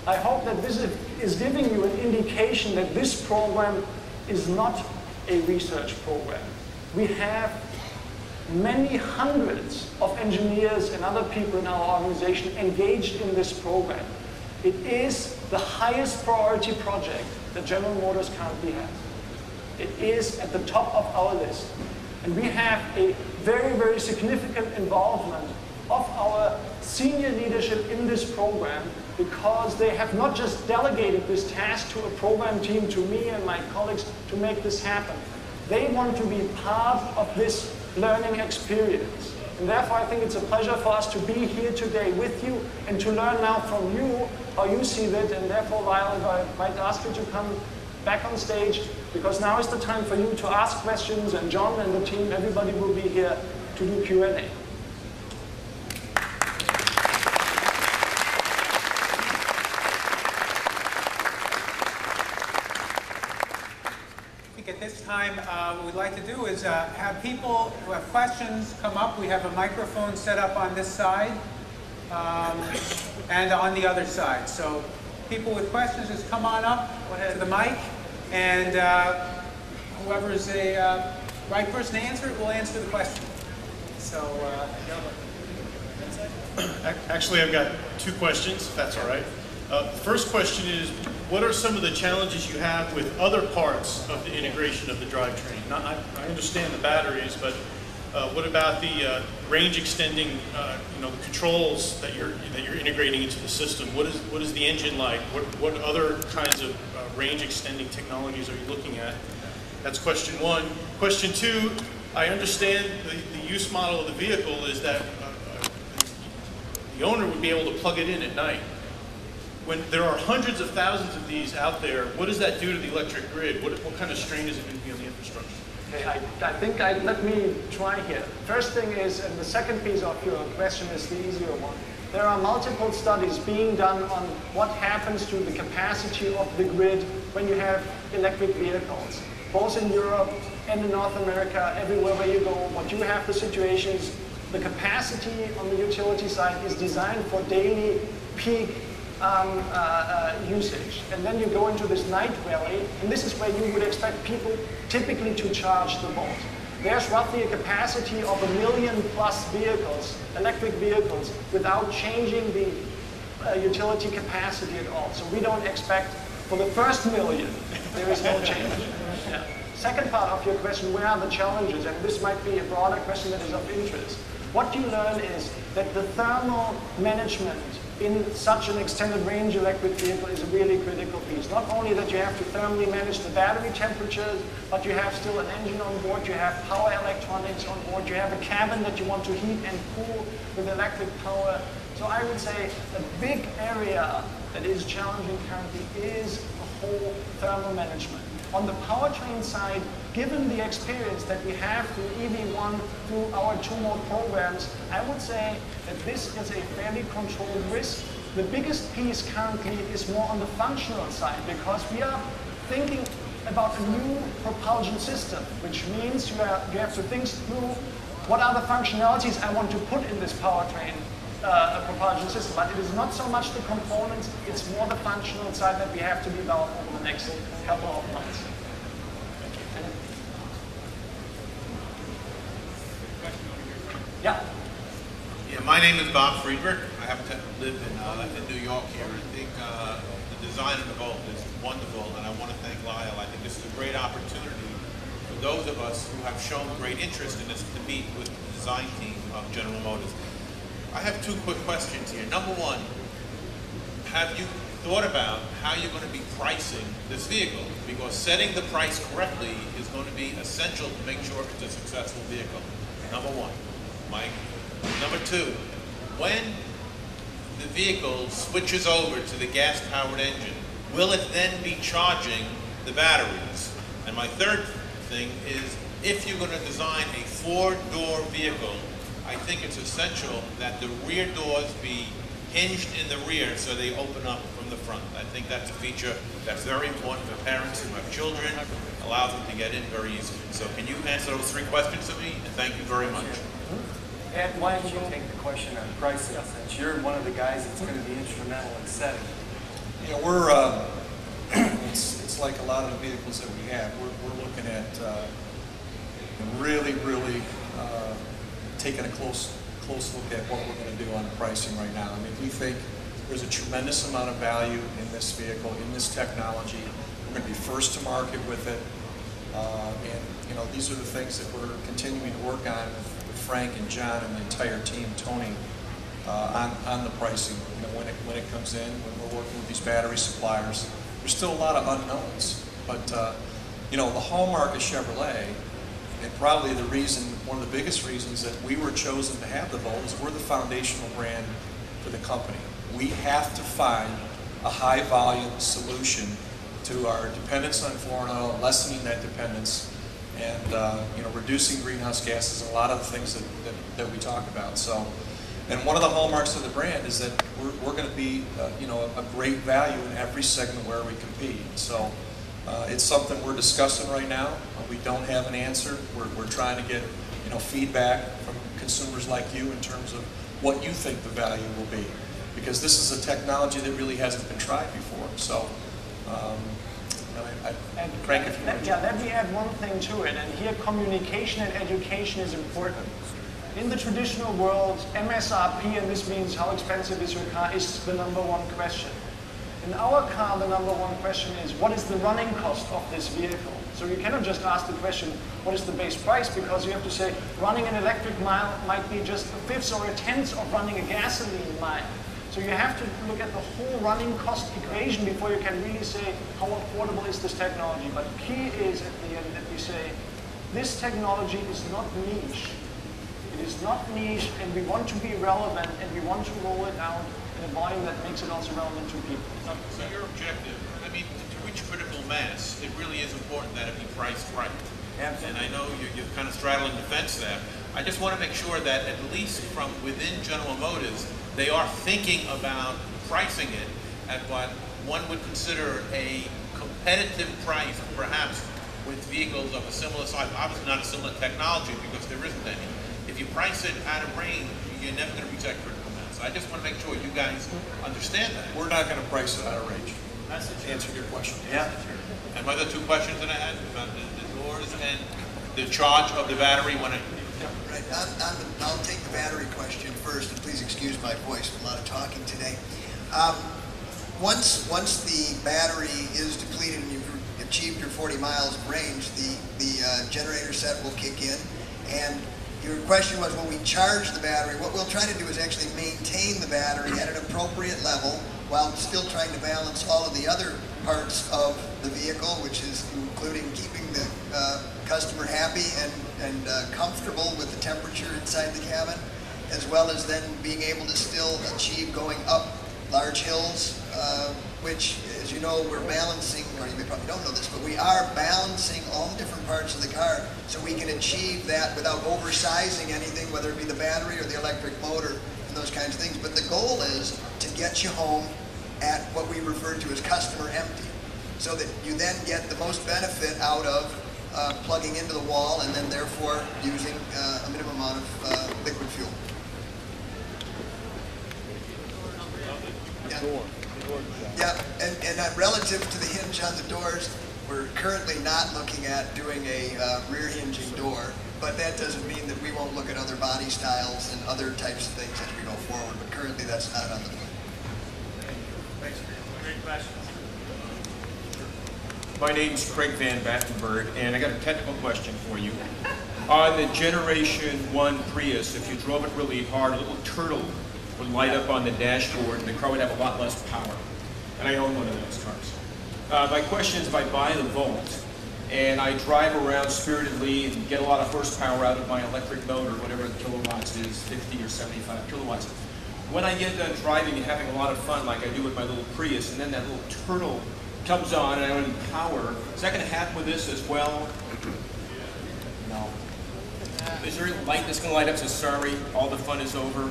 I hope that this is giving you an indication that this program is not a research program. We have many hundreds of engineers and other people in our organization engaged in this program. It is the highest priority project that General Motors currently has. It is at the top of our list. And we have a very, very significant involvement of our senior leadership in this program, because they have not just delegated this task to a program team, to me and my colleagues, to make this happen. They want to be part of this learning experience. And therefore, I think it's a pleasure for us to be here today with you and to learn now from you how you see that. And therefore, Lyle, I might ask you to come back on stage, because now is the time for you to ask questions, and John and the team, everybody will be here to do Q&A. At this time, what we'd like to do is have people who have questions come up. We have a microphone set up on this side and on the other side. So people with questions, just come on up to the mic, and whoever is the right person to answer it will answer the question. So, actually, I've got two questions, if that's all right. The first question is, what are some of the challenges you have with other parts of the integration of the drivetrain? Now, I understand the batteries, but what about the range extending, the controls that you're integrating into the system? What is the engine like? What other kinds of range extending technologies are you looking at? That's question one. Question two, I understand the use model of the vehicle is that the owner would be able to plug it in at night. When there are hundreds of thousands of these out there, what does that do to the electric grid? What kind of strain is it going to be on the infrastructure? Okay, I think let me try here. First thing is, and the second piece of your question is the easier one. There are multiple studies being done on what happens to the capacity of the grid when you have electric vehicles, both in Europe and in North America, everywhere where you go. What you have the situation is the capacity on the utility side is designed for daily peak usage. And then you go into this night valley, and this is where you would expect people typically to charge the Volt. There's roughly a capacity of 1 million+ vehicles, electric vehicles, without changing the utility capacity at all. So we don't expect, for the first million, there is no change. Yeah. Second part of your question, where are the challenges? And this might be a broader question that is of interest. What you learn is that the thermal management in such an extended range electric vehicle is a really critical piece. Not only that you have to thermally manage the battery temperatures, but you have still an engine on board, you have power electronics on board, you have a cabin that you want to heat and cool with electric power. So I would say a big area that is challenging currently is the whole thermal management. On the powertrain side, given the experience that we have through EV1, through our 2-mode programs, I would say that this is a fairly controlled risk. The biggest piece currently is more on the functional side, because we are thinking about a new propulsion system, which means you have to think through what are the functionalities I want to put in this powertrain propulsion system. But it is not so much the components, it's more the functional side that we have to develop over the next couple of months. Yeah. Yeah, my name is Bob Friedrich. I happen to live in New York here. I think the design of the Volt is wonderful, and I want to thank Lyle. I think this is a great opportunity for those of us who have shown great interest in this to meet with the design team of General Motors. I have two quick questions here. Number one, have you thought about how you're going to be pricing this vehicle? Because setting the price correctly is going to be essential to make sure it's a successful vehicle. Number one. Mike. Number two, when the vehicle switches over to the gas-powered engine, will it then be charging the batteries? And my third thing is, if you're going to design a 4-door vehicle, I think it's essential that the rear doors be hinged in the rear so they open up from the front. I think that's a feature that's very important for parents who have children, allows them to get in very easily. So can you answer those 3 questions to me? And thank you very much. Ed, why don't you take the question on pricing, since you're one of the guys that's going to be instrumental in setting it? You know, it's like a lot of the vehicles that we have. We're looking at really taking a close look at what we're going to do on the pricing right now. I mean, we think there's a tremendous amount of value in this vehicle, in this technology. We're going to be first to market with it. And, you know, these are the things that we're continuing to work on with Frank and John and the entire team, Tony, on the pricing. You know, when it comes in, when we're working with these battery suppliers, there's still a lot of unknowns. But, you know, the hallmark of Chevrolet, and probably the reason, one of the biggest reasons that we were chosen to have the Volt is we're the foundational brand for the company. We have to find a high volume solution to our dependence on foreign oil, lessening that dependence, and you know, reducing greenhouse gases, and a lot of the things that we talk about. So, and one of the hallmarks of the brand is that we're going to be you know, a great value in every segment where we compete. So it's something we're discussing right now. We don't have an answer. We're trying to get, you know, feedback from consumers like you in terms of what you think the value will be, because this is a technology that really hasn't been tried before. So, Frank, if you want to. Yeah, let me add one thing to it. And here, communication and education is important. In the traditional world, MSRP, and this means how expensive is your car, is the #1 question. In our car, the #1 question is, what is the running cost of this vehicle? So you cannot just ask the question, what is the base price? Because you have to say, running an electric mile might be just a fifth or a tenth of running a gasoline mile. So you have to look at the whole running cost equation before you can really say, how affordable is this technology? But key is at the end that we say, this technology is not niche. It is not niche, and we want to be relevant, and we want to roll it out in a volume that makes it also relevant to people. So your objective, I mean, to reach critical mass, it really is important that it be priced right. And I know you're kind of straddling the fence there. I just want to make sure that at least from within General Motors, they are thinking about pricing it at what one would consider a competitive price, perhaps with vehicles of a similar size, obviously not a similar technology because there isn't any. If you price it out of range, you're never going to reach that critical mass. So I just want to make sure you guys understand that. We're not going to price it out of range. That's to answer your question. Yeah. And my other two questions that I had about the doors and the charge of the battery when it. Right. I'll take the battery question first, and please excuse my voice. A lot of talking today. Once the battery is depleted and you've achieved your 40 miles of range, the generator set will kick in. And your question was, will we charge the battery? What we'll try to do is actually maintain the battery at an appropriate level while still trying to balance all of the other parts of the vehicle, which is including keeping the customer happy and comfortable with the temperature inside the cabin, as well as then being able to still achieve going up large hills, which, as you know, we're balancing, or you probably don't know this, but we are balancing all the different parts of the car so we can achieve that without oversizing anything, whether it be the battery or the electric motor and those kinds of things. But the goal is to get you home at what we refer to as customer empty, so that you then get the most benefit out of plugging into the wall and then therefore using a minimum amount of liquid fuel. Yeah, and relative to the hinge on the doors, we're currently not looking at doing a rear hinging door, but that doesn't mean that we won't look at other body styles and other types of things as we go forward, but currently that's not on the plan. Thanks. Great questions. My name's Craig Van Battenberg, and I got a technical question for you. On the Generation 1 Prius, if you drove it really hard, a little turtle would light up on the dashboard, and the car would have a lot less power. And I own one of those cars. My question is, if I buy the Volt, and I drive around spiritedly and get a lot of horsepower out of my electric motor, whatever the kilowatts is, 50 or 75 kilowatts, when I get done driving and having a lot of fun, like I do with my little Prius, and then that little turtle comes on and I don't need power, is that going to happen with this as well? No. Is there a light that's going to light up and say, sorry, all the fun is over?